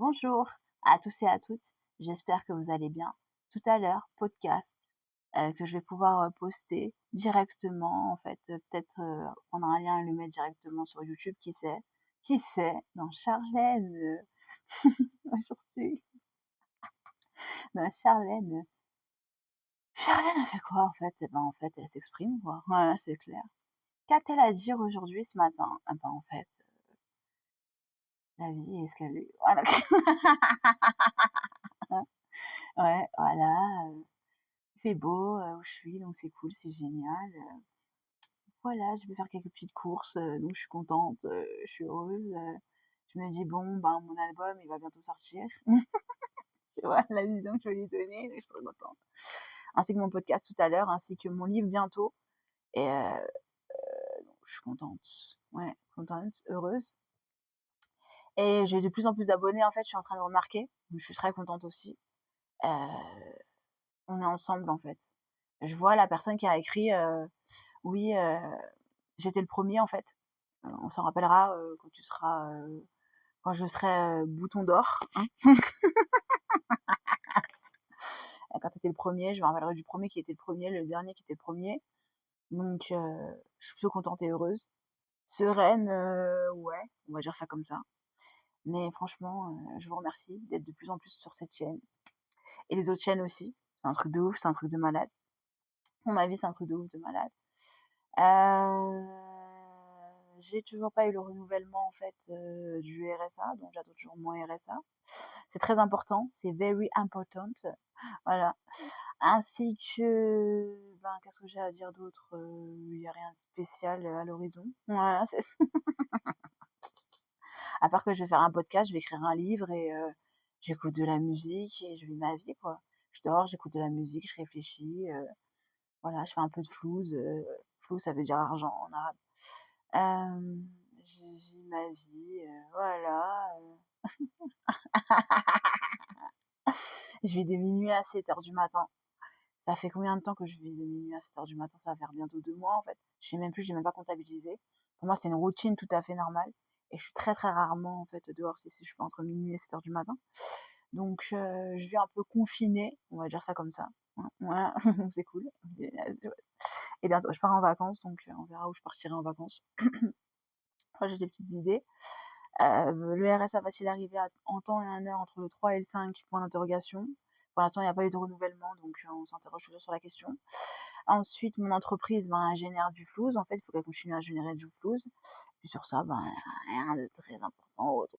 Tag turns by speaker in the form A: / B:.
A: Bonjour à tous et à toutes, j'espère que vous allez bien. Tout à l'heure, podcast que je vais pouvoir poster directement, en fait, peut-être prendre un lien et le mettre directement sur YouTube, qui sait, dans Charlène, aujourd'hui, dans Charlène, Charlène a fait quoi en fait? Eh ben en fait, elle s'exprime quoi, voilà, c'est clair. Qu'a-t-elle à dire aujourd'hui ce matin? Ah ben en fait, la vie est ce qu'elle est, voilà. Ouais, voilà. Il fait beau où je suis, donc c'est cool, c'est génial. Voilà, je vais faire quelques petites courses, donc je suis contente, je suis heureuse. Je me dis bon, ben mon album, il va bientôt sortir. Tu vois la vision que je vais lui donner, donc je suis trop contente. Ainsi que mon podcast tout à l'heure, ainsi que mon livre bientôt. Et donc je suis contente. Ouais, contente, heureuse. Et j'ai de plus en plus d'abonnés en fait, je suis en train de remarquer. Donc je suis très contente aussi. Heu, on est ensemble en fait. Je vois la personne qui a écrit, oui, j'étais le premier en fait. On s'en rappellera, quand tu seras, quand je serai, bouton d'or, hein. Quand tu étais le premier, je me rappellerai du premier qui était le premier, le dernier qui était le premier. Donc je suis plutôt contente et heureuse. Sereine, ouais, on va dire ça comme ça. Mais franchement, je vous remercie d'être de plus en plus sur cette chaîne et les autres chaînes aussi. C'est un truc de ouf, c'est un truc de malade. Mon avis, c'est un truc de ouf, de malade. Heu, j'ai toujours pas eu le renouvellement en fait, du RSA, donc j'attends toujours mon RSA. C'est très important, c'est very important, voilà. Ainsi que, ben, qu'est-ce que j'ai à dire d'autre? Il y a rien de spécial, à l'horizon. Voilà, c'est à part que je vais faire un podcast, je vais écrire un livre et j'écoute de la musique et je vis ma vie, quoi. Je dors, j'écoute de la musique, je réfléchis, voilà, je fais un peu de flouze, flouze ça veut dire argent en arabe. Je vis ma vie, voilà, je vais de minuit à 7 heures du matin. Ça fait combien de temps que je vis de minuit à 7 heures du matin? Ça va faire bientôt 2 mois, en fait. Je sais même plus, j'ai même pas comptabilisé. Pour moi, c'est une routine tout à fait normale et je suis très, très rarement, en fait, dehors si je fais entre minuit et 7 heures du matin. Donc je vis un peu confinée, on va dire ça comme ça. Ouais, c'est cool. Et bientôt je pars en vacances, donc on verra où je partirai en vacances. Après j'ai des petites idées. Le RSA va-t-il arriver en temps et en heure entre le 3 et le 5 point d'interrogation. Pour l'instant, il n'y a pas eu de renouvellement, donc on s'interroge toujours sur la question. Ensuite, mon entreprise, ben, elle génère du flouze. En fait, il faut qu'elle continue à générer du flouze. Puis sur ça, ben, rien de très important autre.